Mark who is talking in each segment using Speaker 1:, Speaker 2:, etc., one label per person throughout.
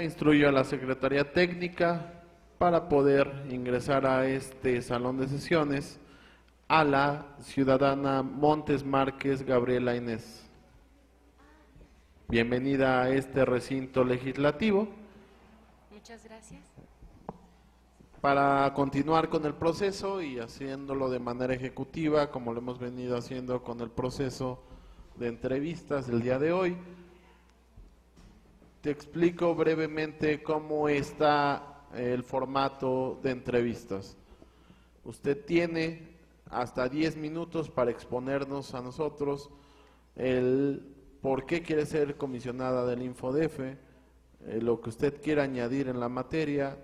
Speaker 1: Instruyo a la Secretaría Técnica para poder ingresar a este salón de sesiones a la ciudadana Montes Márquez Gabriela Inés. Bienvenida a este recinto legislativo.
Speaker 2: Muchas gracias.
Speaker 1: Para continuar con el proceso y haciéndolo de manera ejecutiva, como lo hemos venido haciendo con el proceso de entrevistas del día de hoy, te explico brevemente cómo está el formato de entrevistas. Usted tiene hasta 10 minutos para exponernos a nosotros el por qué quiere ser comisionada del InfoDF, lo que usted quiera añadir en la materia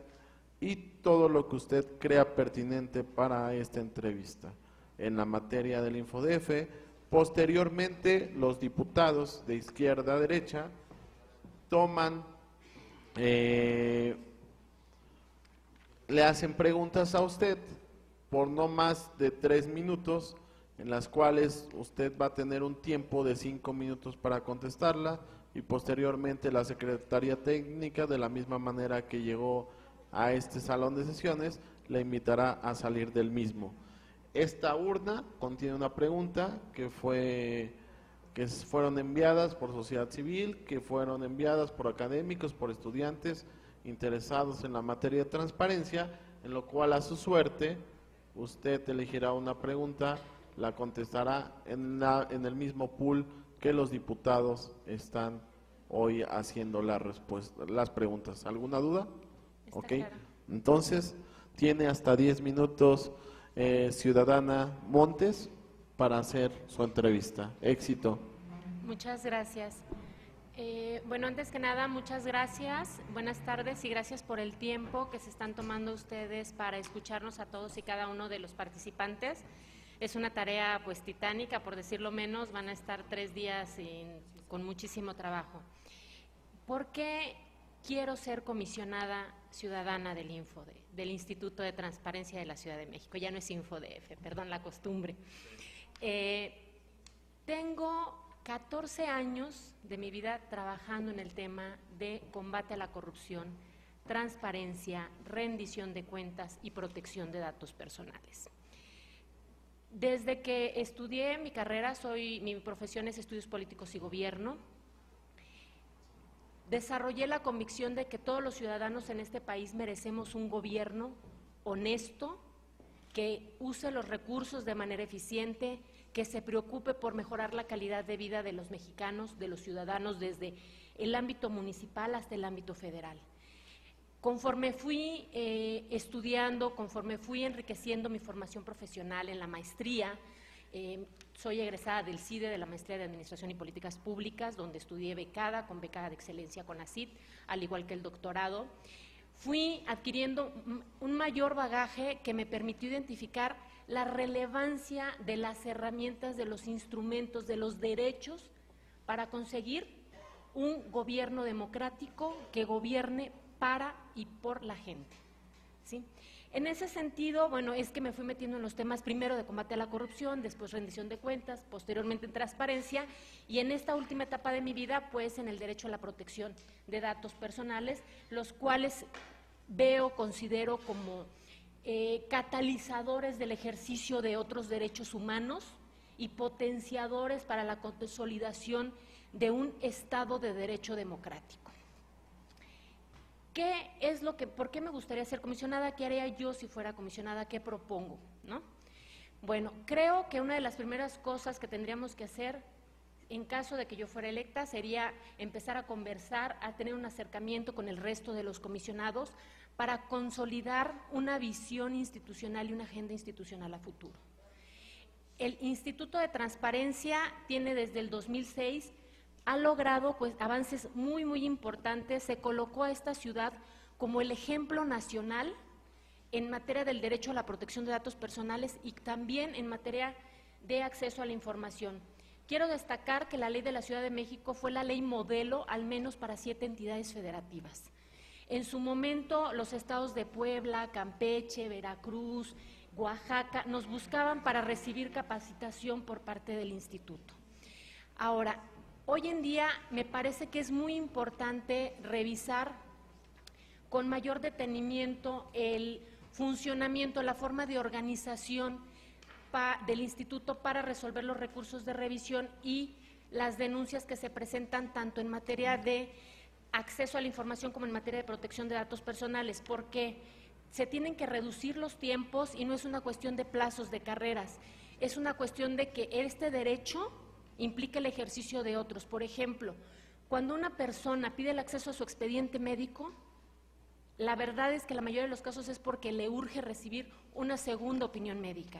Speaker 1: y todo lo que usted crea pertinente para esta entrevista en la materia del InfoDF. Posteriormente, los diputados de izquierda a derecha toman, le hacen preguntas a usted por no más de 3 minutos, en las cuales usted va a tener un tiempo de 5 minutos para contestarla, y posteriormente la Secretaría Técnica, de la misma manera que llegó a este salón de sesiones, la invitará a salir del mismo. Esta urna contiene una pregunta que fueron enviadas por sociedad civil, que fueron enviadas por académicos, por estudiantes interesados en la materia de transparencia, en lo cual a su suerte usted elegirá una pregunta, la contestará en el mismo pool que los diputados están hoy haciendo las preguntas. ¿Alguna duda?
Speaker 2: Está
Speaker 1: Ok,
Speaker 2: claro.
Speaker 1: entonces tiene hasta 10 minutos ciudadana Montes para hacer su entrevista. Éxito.
Speaker 2: Muchas gracias. Bueno, antes que nada, muchas gracias, buenas tardes y gracias por el tiempo que se están tomando ustedes para escucharnos a todos y cada uno de los participantes. Es una tarea pues titánica, por decirlo menos, van a estar 3 días con muchísimo trabajo. ¿Por qué quiero ser comisionada ciudadana del InfoDF, del Instituto de Transparencia de la Ciudad de México? Ya no es InfoDF, perdón la costumbre. Tengo 14 años de mi vida trabajando en el tema de combate a la corrupción, transparencia, rendición de cuentas y protección de datos personales. Desde que estudié mi carrera, mi profesión es Estudios Políticos y Gobierno, desarrollé la convicción de que todos los ciudadanos en este país merecemos un gobierno honesto, que use los recursos de manera eficiente, que se preocupe por mejorar la calidad de vida de los mexicanos, de los ciudadanos, desde el ámbito municipal hasta el ámbito federal. Conforme fui estudiando, conforme fui enriqueciendo mi formación profesional en la maestría, soy egresada del CIDE, de la Maestría de Administración y Políticas Públicas, donde estudié becada, con beca de excelencia con CONACYT, al igual que el doctorado. Fui adquiriendo un mayor bagaje que me permitió identificar la relevancia de las herramientas, de los instrumentos, de los derechos para conseguir un gobierno democrático que gobierne para y por la gente, ¿sí? En ese sentido, bueno, es que me fui metiendo en los temas primero de combate a la corrupción, después rendición de cuentas, posteriormente en transparencia y en esta última etapa de mi vida, pues en el derecho a la protección de datos personales, los cuales considero como catalizadores del ejercicio de otros derechos humanos y potenciadores para la consolidación de un Estado de Derecho democrático. ¿Por qué me gustaría ser comisionada? ¿Qué haría yo si fuera comisionada? ¿Qué propongo? ¿No? Bueno, creo que una de las primeras cosas que tendríamos que hacer en caso de que yo fuera electa sería empezar a conversar, a tener un acercamiento con el resto de los comisionados para consolidar una visión institucional y una agenda institucional a futuro. El Instituto de Transparencia tiene desde el 2006 ha logrado pues, avances muy importantes, se colocó a esta ciudad como el ejemplo nacional en materia del derecho a la protección de datos personales y también en materia de acceso a la información. Quiero destacar que la ley de la Ciudad de México fue la ley modelo al menos para 7 entidades federativas. En su momento los estados de Puebla, Campeche, Veracruz, Oaxaca nos buscaban para recibir capacitación por parte del instituto. Ahora, hoy en día me parece que es muy importante revisar con mayor detenimiento el funcionamiento, la forma de organización del instituto para resolver los recursos de revisión y las denuncias que se presentan tanto en materia de acceso a la información como en materia de protección de datos personales, porque se tienen que reducir los tiempos y no es una cuestión de plazos de carreras, es una cuestión de que este derecho implica el ejercicio de otros. Por ejemplo, cuando una persona pide el acceso a su expediente médico, la verdad es que la mayoría de los casos es porque le urge recibir una segunda opinión médica.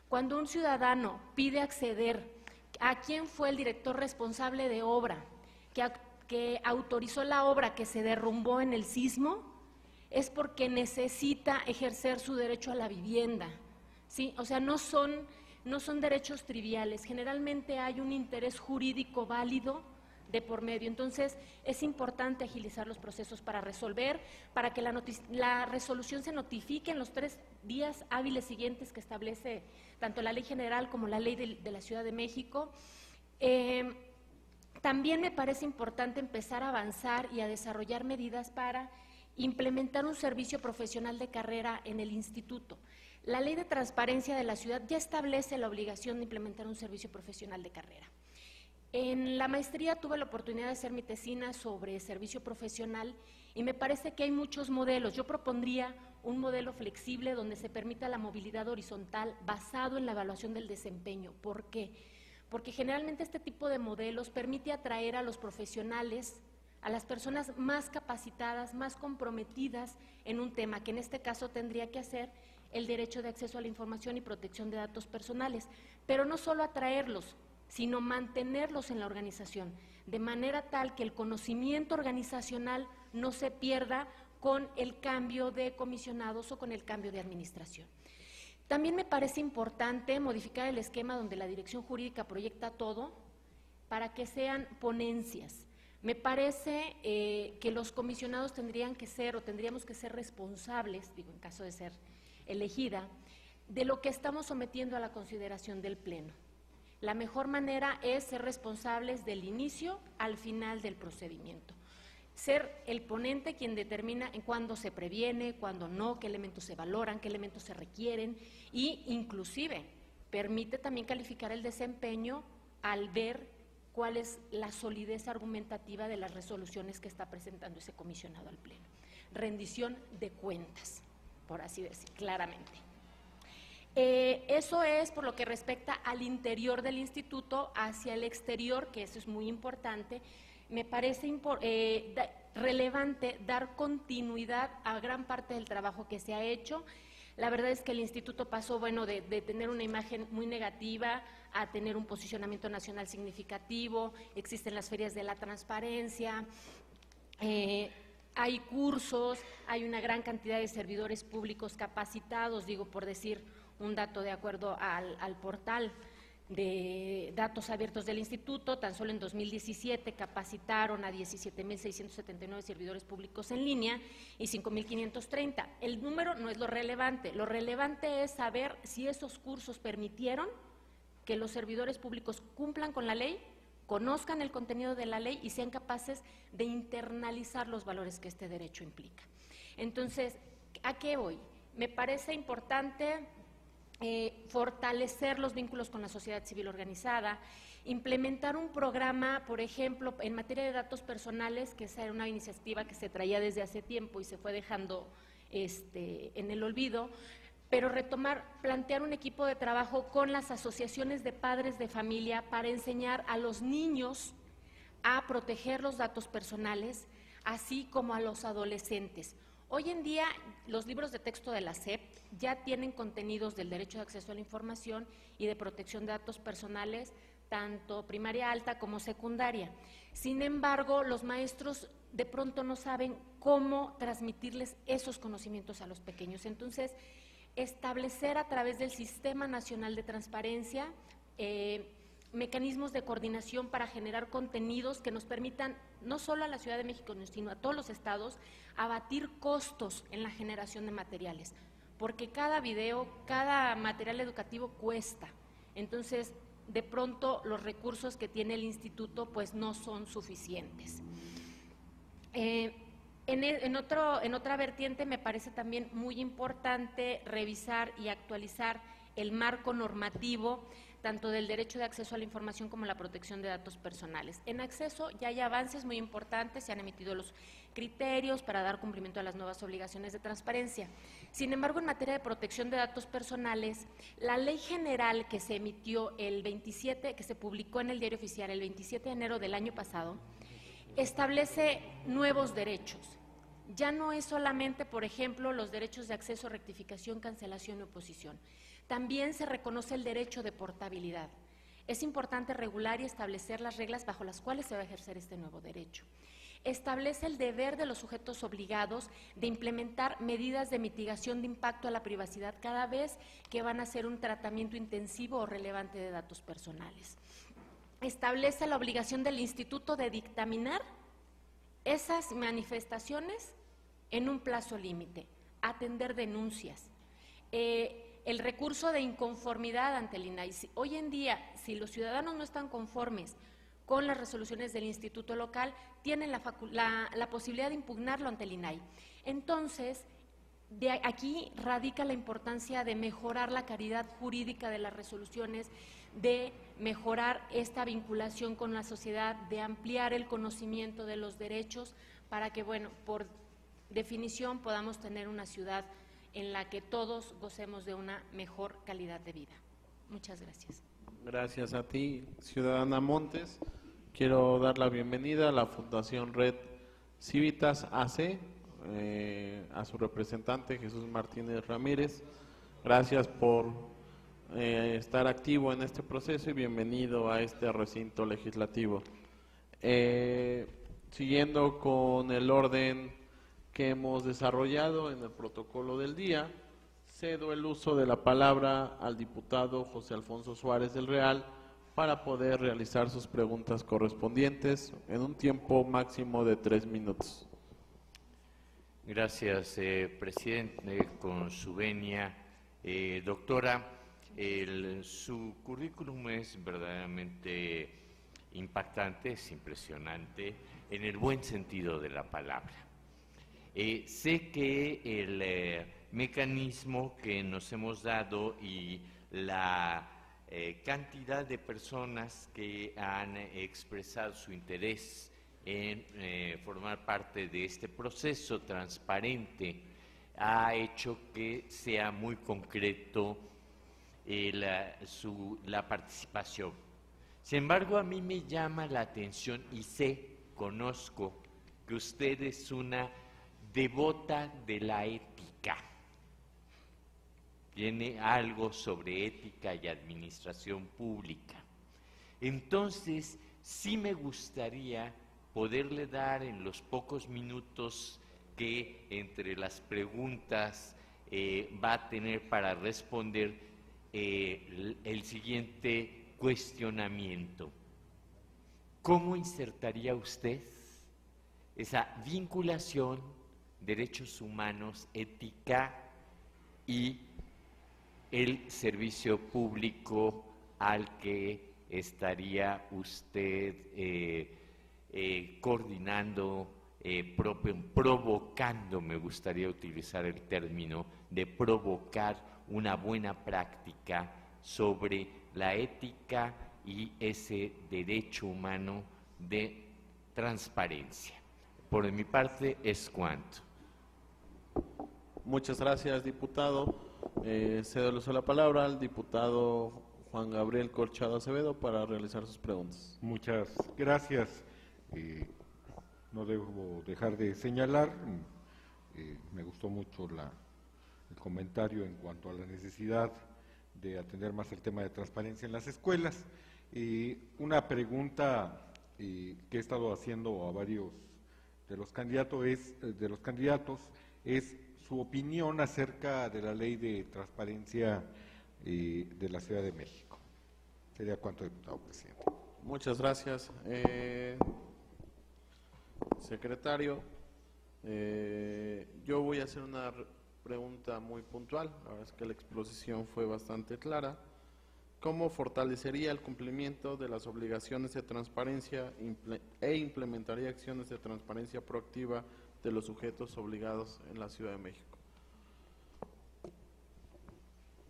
Speaker 2: Cuando un ciudadano pide acceder a quién fue el director responsable de obra que autorizó la obra que se derrumbó en el sismo, es porque necesita ejercer su derecho a la vivienda, ¿sí? O sea, no son derechos triviales, generalmente hay un interés jurídico válido de por medio. Entonces, es importante agilizar los procesos para resolver, para que la resolución se notifique en los 3 días hábiles siguientes que establece tanto la Ley General como la Ley de la Ciudad de México. También me parece importante empezar a avanzar y a desarrollar medidas para implementar un servicio profesional de carrera en el instituto. La Ley de Transparencia de la Ciudad ya establece la obligación de implementar un servicio profesional de carrera. En la maestría tuve la oportunidad de hacer mi tesina sobre servicio profesional y me parece que hay muchos modelos. Yo propondría un modelo flexible donde se permita la movilidad horizontal basado en la evaluación del desempeño. ¿Por qué? Porque generalmente este tipo de modelos permite atraer a los profesionales, a las personas más capacitadas, más comprometidas en un tema, que en este caso tendría que ser el derecho de acceso a la información y protección de datos personales, pero no solo atraerlos, sino mantenerlos en la organización, de manera tal que el conocimiento organizacional no se pierda con el cambio de comisionados o con el cambio de administración. También me parece importante modificar el esquema donde la dirección jurídica proyecta todo para que sean ponencias. Me parece que los comisionados tendríamos que ser responsables, digo, en caso de ser elegida, de lo que estamos sometiendo a la consideración del Pleno. La mejor manera es ser responsables del inicio al final del procedimiento. Ser el ponente quien determina en cuándo se previene, cuándo no, qué elementos se valoran, qué elementos se requieren y inclusive permite también calificar el desempeño al ver cuál es la solidez argumentativa de las resoluciones que está presentando ese comisionado al Pleno. Rendición de cuentas, por así decir, claramente. Eso es por lo que respecta al interior del instituto. Hacia el exterior, que eso es muy importante, me parece relevante dar continuidad a gran parte del trabajo que se ha hecho. La verdad es que el instituto pasó, de tener una imagen muy negativa a tener un posicionamiento nacional significativo. Existen las ferias de la transparencia, hay cursos, hay una gran cantidad de servidores públicos capacitados, digo, por decir un dato de acuerdo al portal de datos abiertos del instituto, tan solo en 2017 capacitaron a 17.679 servidores públicos en línea y 5.530. El número no es lo relevante es saber si esos cursos permitieron que los servidores públicos cumplan con la ley, conozcan el contenido de la ley y sean capaces de internalizar los valores que este derecho implica. Entonces, ¿a qué voy? Me parece importante fortalecer los vínculos con la sociedad civil organizada, implementar un programa, por ejemplo, en materia de datos personales, que esa era una iniciativa que se traía desde hace tiempo y se fue dejando en el olvido, pero plantear un equipo de trabajo con las asociaciones de padres de familia para enseñar a los niños a proteger los datos personales, así como a los adolescentes. Hoy en día los libros de texto de la SEP ya tienen contenidos del derecho de acceso a la información y de protección de datos personales, tanto primaria alta como secundaria. Sin embargo, los maestros de pronto no saben cómo transmitirles esos conocimientos a los pequeños. Entonces, establecer a través del Sistema Nacional de Transparencia mecanismos de coordinación para generar contenidos que nos permitan, no solo a la Ciudad de México, sino a todos los estados, abatir costos en la generación de materiales, porque cada video, cada material educativo cuesta. Entonces, de pronto, los recursos que tiene el instituto pues no son suficientes. En otra vertiente me parece también muy importante revisar y actualizar el marco normativo tanto del derecho de acceso a la información como la protección de datos personales. En acceso ya hay avances muy importantes, se han emitido los criterios para dar cumplimiento a las nuevas obligaciones de transparencia. Sin embargo, en materia de protección de datos personales, la ley general que se emitió que se publicó en el Diario Oficial el 27 de enero del año pasado, establece nuevos derechos. Ya no es solamente, por ejemplo, los derechos de acceso, rectificación, cancelación y oposición. También se reconoce el derecho de portabilidad. Es importante regular y establecer las reglas bajo las cuales se va a ejercer este nuevo derecho. Establece el deber de los sujetos obligados de implementar medidas de mitigación de impacto a la privacidad cada vez que van a hacer un tratamiento intensivo o relevante de datos personales. Establece la obligación del instituto de dictaminar esas manifestaciones en un plazo límite, atender denuncias. El recurso de inconformidad ante el INAI. Hoy en día, si los ciudadanos no están conformes con las resoluciones del instituto local, tienen la posibilidad de impugnarlo ante el INAI. Entonces, de aquí radica la importancia de mejorar la calidad jurídica de las resoluciones, de mejorar esta vinculación con la sociedad, de ampliar el conocimiento de los derechos para que, bueno, por definición podamos tener una ciudad en la que todos gocemos de una mejor calidad de vida. Muchas gracias.
Speaker 1: Gracias a ti, ciudadana Montes. Quiero dar la bienvenida a la Fundación Red Civitas AC, a su representante Jesús Martínez Ramírez. Gracias por estar activo en este proceso y bienvenido a este recinto legislativo. Siguiendo con el orden que hemos desarrollado en el protocolo del día, cedo el uso de la palabra al diputado José Alfonso Suárez del Real para poder realizar sus preguntas correspondientes en un tiempo máximo de 3 minutos.
Speaker 3: Gracias, presidente, con su venia. Doctora, su currículum es verdaderamente impactante, es impresionante, en el buen sentido de la palabra. Sé que el mecanismo que nos hemos dado y la cantidad de personas que han expresado su interés en formar parte de este proceso transparente ha hecho que sea muy concreto la participación. Sin embargo, a mí me llama la atención y conozco que usted es una devota de la ética. Tiene algo sobre ética y administración pública. Entonces, sí me gustaría poderle dar en los pocos minutos que entre las preguntas va a tener para responder el siguiente cuestionamiento. ¿Cómo insertaría usted esa vinculación, derechos humanos, ética y el servicio público al que estaría usted coordinando, provocando, me gustaría utilizar el término, de provocar una buena práctica sobre la ética y ese derecho humano de transparencia? Por mi parte es cuanto.
Speaker 1: Muchas gracias, diputado. Cedo el uso de la palabra al diputado Juan Gabriel Corchado Acevedo para realizar sus preguntas.
Speaker 4: Muchas gracias. No debo dejar de señalar, me gustó mucho el comentario en cuanto a la necesidad de atender más el tema de transparencia en las escuelas. Una pregunta que he estado haciendo a varios de los candidatos es su opinión acerca de la ley de transparencia de la Ciudad de México. Sería cuanto, diputado presidente.
Speaker 1: Muchas gracias, secretario. Yo voy a hacer una pregunta muy puntual. La verdad es que la exposición fue bastante clara. ¿Cómo fortalecería el cumplimiento de las obligaciones de transparencia e implementaría acciones de transparencia proactiva de los sujetos obligados en la Ciudad de México.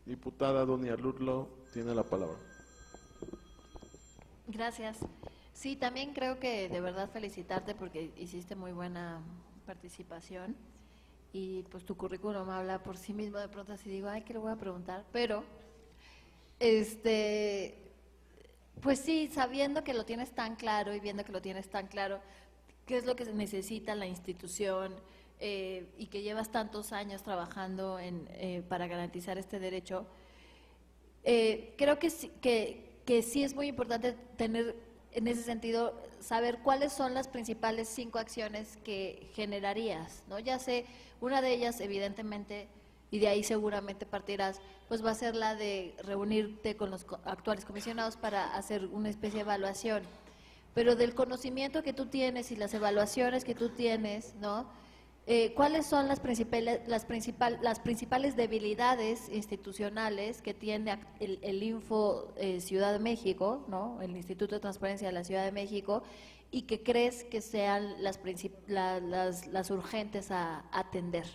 Speaker 1: Diputada Dunia Ludlow, tiene la palabra.
Speaker 5: Gracias. Sí, también creo que de verdad felicitarte porque hiciste muy buena participación y pues tu currículum habla por sí mismo. De pronto así digo, ay, ¿qué le voy a preguntar? Pero, pues sí, sabiendo que lo tienes tan claro y viendo que lo tienes tan claro, qué es lo que necesita la institución y que llevas tantos años trabajando para garantizar este derecho, creo que sí es muy importante tener, en ese sentido, saber cuáles son las principales 5 acciones que generarías, ¿no? Ya sé, una de ellas, evidentemente, y de ahí seguramente partirás, pues va a ser la de reunirte con los actuales comisionados para hacer una especie de evaluación. Pero del conocimiento que tú tienes y las evaluaciones que tú tienes, ¿no? ¿Cuáles son las principales debilidades institucionales que tiene el Info Ciudad de México, ¿no? El Instituto de Transparencia de la Ciudad de México, y que crees que sean las urgentes a atender?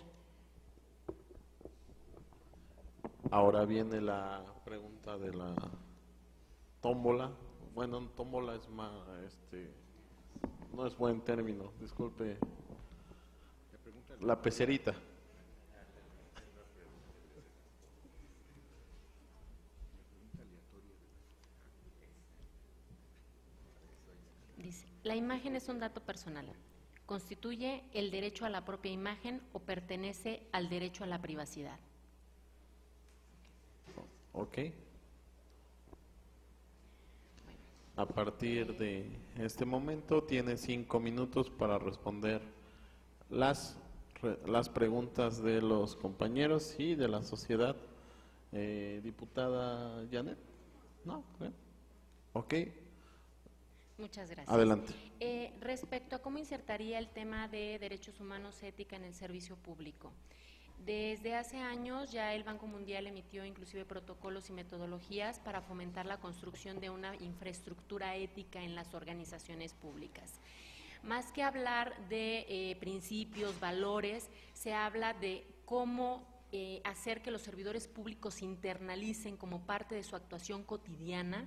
Speaker 1: Ahora viene la pregunta de la tómbola. Bueno, tómbola es más, no es buen término, disculpe. La pecerita.
Speaker 2: Dice, la imagen es un dato personal. ¿Constituye el derecho a la propia imagen o pertenece al derecho a la privacidad?
Speaker 1: Ok. A partir de este momento tiene 5 minutos para responder las preguntas de los compañeros y de la sociedad. Diputada Janet. ¿No? Ok.
Speaker 2: Muchas gracias.
Speaker 1: Adelante.
Speaker 2: Respecto a cómo insertaría el tema de derechos humanos, ética en el servicio público. Desde hace años ya el Banco Mundial emitió inclusive protocolos y metodologías para fomentar la construcción de una infraestructura ética en las organizaciones públicas. Más que hablar de principios, valores, se habla de cómo hacer que los servidores públicos internalicen como parte de su actuación cotidiana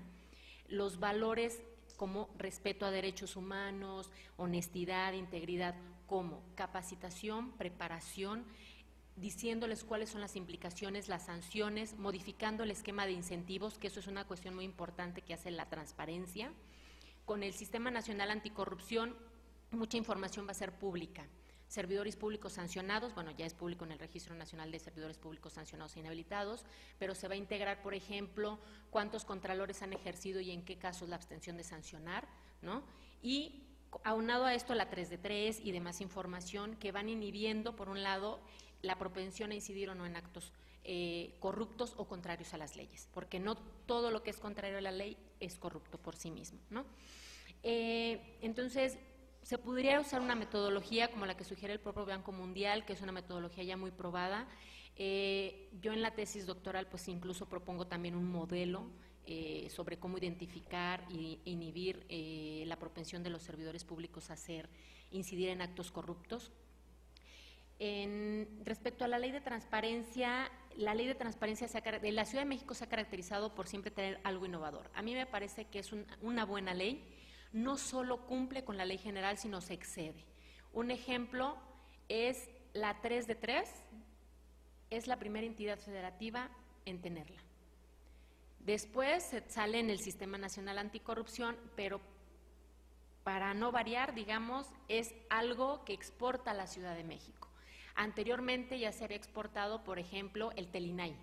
Speaker 2: los valores como respeto a derechos humanos, honestidad, integridad, como capacitación, preparación, diciéndoles cuáles son las implicaciones, las sanciones, modificando el esquema de incentivos, que eso es una cuestión muy importante que hace la transparencia. Con el Sistema Nacional Anticorrupción, mucha información va a ser pública. Servidores públicos sancionados, bueno, ya es público en el Registro Nacional de Servidores Públicos Sancionados e Inhabilitados, pero se va a integrar, por ejemplo, cuántos contralores han ejercido y en qué casos la abstención de sancionar, ¿no? Y aunado a esto la 3 de 3 y demás información que van inhibiendo, por un lado, la propensión a incidir o no en actos corruptos o contrarios a las leyes, porque no todo lo que es contrario a la ley es corrupto por sí mismo, ¿no? Entonces, se podría usar una metodología como la que sugiere el propio Banco Mundial, que es una metodología ya muy probada. Yo en la tesis doctoral pues incluso propongo también un modelo sobre cómo identificar e inhibir la propensión de los servidores públicos a incidir en actos corruptos. Respecto a la ley de transparencia, la ley de transparencia de la Ciudad de México se ha caracterizado por siempre tener algo innovador. A mí me parece que es una buena ley. No solo cumple con la ley general, sino se excede. Un ejemplo es la 3 de 3, es la primera entidad federativa en tenerla. Después sale en el Sistema Nacional Anticorrupción, pero para no variar, digamos, es algo que exporta la Ciudad de México. Anteriormente ya se había exportado, por ejemplo, el Telinay.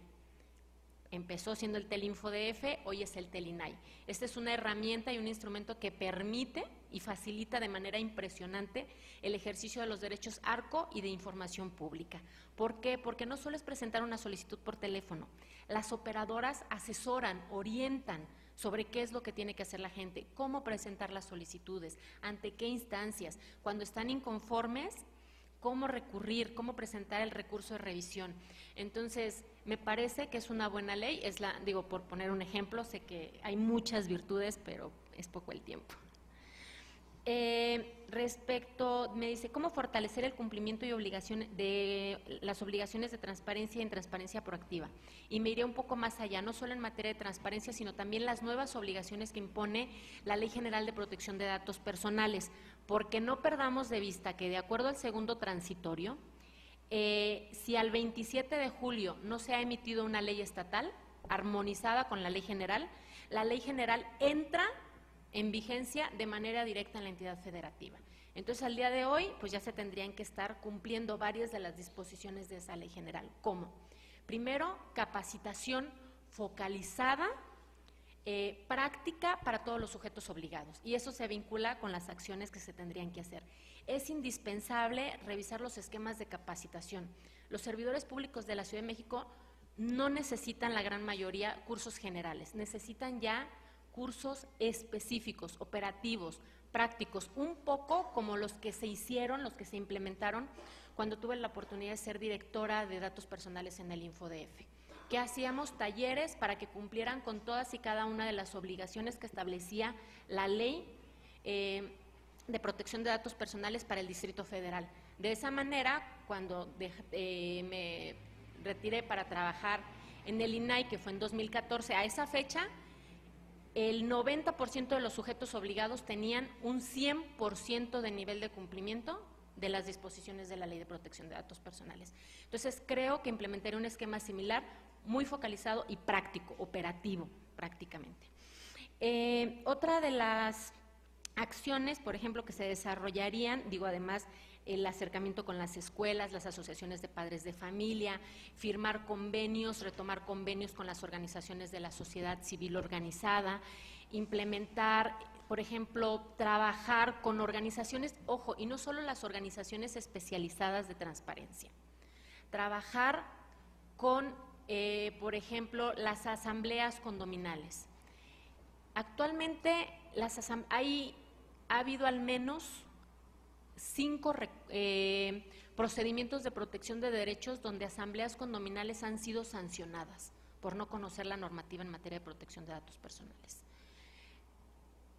Speaker 2: Empezó siendo el Telinfo-DF, hoy es el Telinay. Esta es una herramienta y un instrumento que permite y facilita de manera impresionante el ejercicio de los derechos ARCO y de información pública. ¿Por qué? Porque no solo es presentar una solicitud por teléfono, las operadoras asesoran, orientan sobre qué es lo que tiene que hacer la gente, cómo presentar las solicitudes, ante qué instancias, cuando están inconformes, cómo recurrir, cómo presentar el recurso de revisión. Entonces, me parece que es una buena ley, digo, por poner un ejemplo, sé que hay muchas virtudes, pero es poco el tiempo. Respecto, me dice, ¿cómo fortalecer el cumplimiento y las obligaciones de transparencia en transparencia proactiva? Y me iré un poco más allá, no solo en materia de transparencia, sino también las nuevas obligaciones que impone la Ley General de Protección de Datos Personales, porque no perdamos de vista que de acuerdo al segundo transitorio, si al 27 de julio no se ha emitido una ley estatal armonizada con la Ley General entra en vigencia de manera directa en la entidad federativa. Entonces, al día de hoy, pues ya se tendrían que estar cumpliendo varias de las disposiciones de esa ley general. ¿Cómo? Primero, capacitación focalizada, práctica para todos los sujetos obligados, y eso se vincula con las acciones que se tendrían que hacer. Es indispensable revisar los esquemas de capacitación. Los servidores públicos de la Ciudad de México no necesitan, la gran mayoría, cursos generales, necesitan ya cursos específicos, operativos, prácticos, un poco como los que se hicieron, los que se implementaron cuando tuve la oportunidad de ser directora de datos personales en el InfoDF, que hacíamos talleres para que cumplieran con todas y cada una de las obligaciones que establecía la ley de protección de datos personales para el Distrito Federal. De esa manera, cuando me retiré para trabajar en el INAI, que fue en 2014, a esa fecha, el 90% de los sujetos obligados tenían un 100% de nivel de cumplimiento de las disposiciones de la Ley de Protección de Datos Personales. Entonces, creo que implementaré un esquema similar, muy focalizado y práctico, operativo prácticamente. Otra de las acciones, por ejemplo, que se desarrollarían, además, el acercamiento con las escuelas, las asociaciones de padres de familia, firmar convenios, retomar convenios con las organizaciones de la sociedad civil organizada, implementar, por ejemplo, trabajar con organizaciones, ojo, y no solo las organizaciones especializadas de transparencia, trabajar con, por ejemplo, las asambleas condominales. Actualmente ha habido al menos 5 procedimientos de protección de derechos donde asambleas condominales han sido sancionadas por no conocer la normativa en materia de protección de datos personales.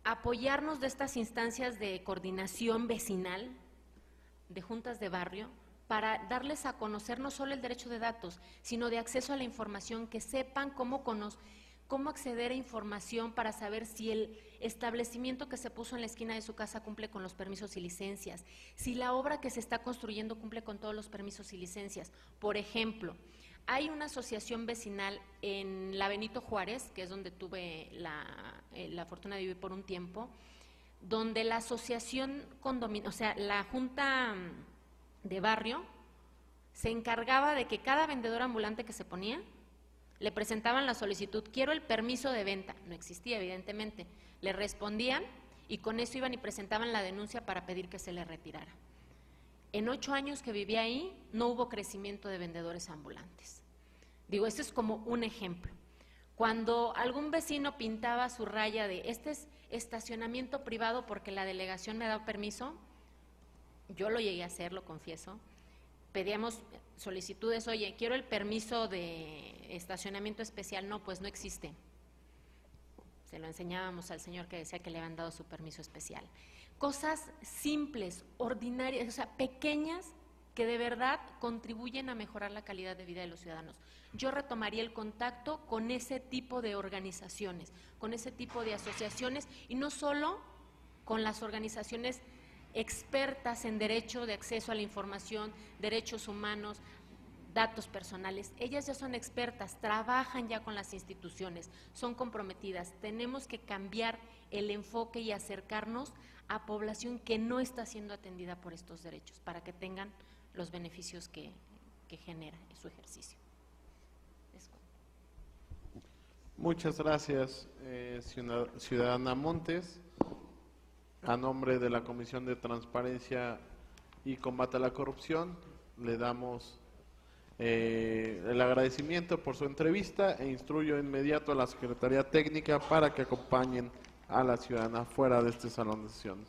Speaker 2: Apoyarnos de estas instancias de coordinación vecinal, de juntas de barrio, para darles a conocer no solo el derecho de datos, sino de acceso a la información, que sepan cómo acceder a información para saber si el establecimiento que se puso en la esquina de su casa cumple con los permisos y licencias, si la obra que se está construyendo cumple con todos los permisos y licencias. Por ejemplo, hay una asociación vecinal en la Benito Juárez, que es donde tuve la fortuna de vivir por un tiempo, donde la asociación condominal, o sea, la junta de barrio, se encargaba de que cada vendedor ambulante que se ponía, le presentaban la solicitud, quiero el permiso de venta, no existía evidentemente, le respondían y con eso iban y presentaban la denuncia para pedir que se le retirara. En 8 años que viví ahí, no hubo crecimiento de vendedores ambulantes. Este es como un ejemplo. Cuando algún vecino pintaba su raya de este es estacionamiento privado porque la delegación me da permiso, yo lo llegué a hacer, lo confieso, pedíamos solicitudes, oye, quiero el permiso de estacionamiento especial, no, pues no existe. Se lo enseñábamos al señor que decía que le habían dado su permiso especial. Cosas simples, ordinarias, o sea, pequeñas, que de verdad contribuyen a mejorar la calidad de vida de los ciudadanos. Yo retomaría el contacto con ese tipo de organizaciones, con ese tipo de asociaciones, y no solo con las organizaciones expertas en derecho de acceso a la información, derechos humanos, datos personales. Ellas ya son expertas, trabajan ya con las instituciones, son comprometidas. Tenemos que cambiar el enfoque y acercarnos a población que no está siendo atendida por estos derechos, para que tengan los beneficios que genera su ejercicio.
Speaker 1: Muchas gracias, ciudadana Montes. A nombre de la Comisión de Transparencia y Combate a la Corrupción, le damos el agradecimiento por su entrevista e instruyo inmediato a la Secretaría Técnica para que acompañen a la ciudadana fuera de este salón de sesiones.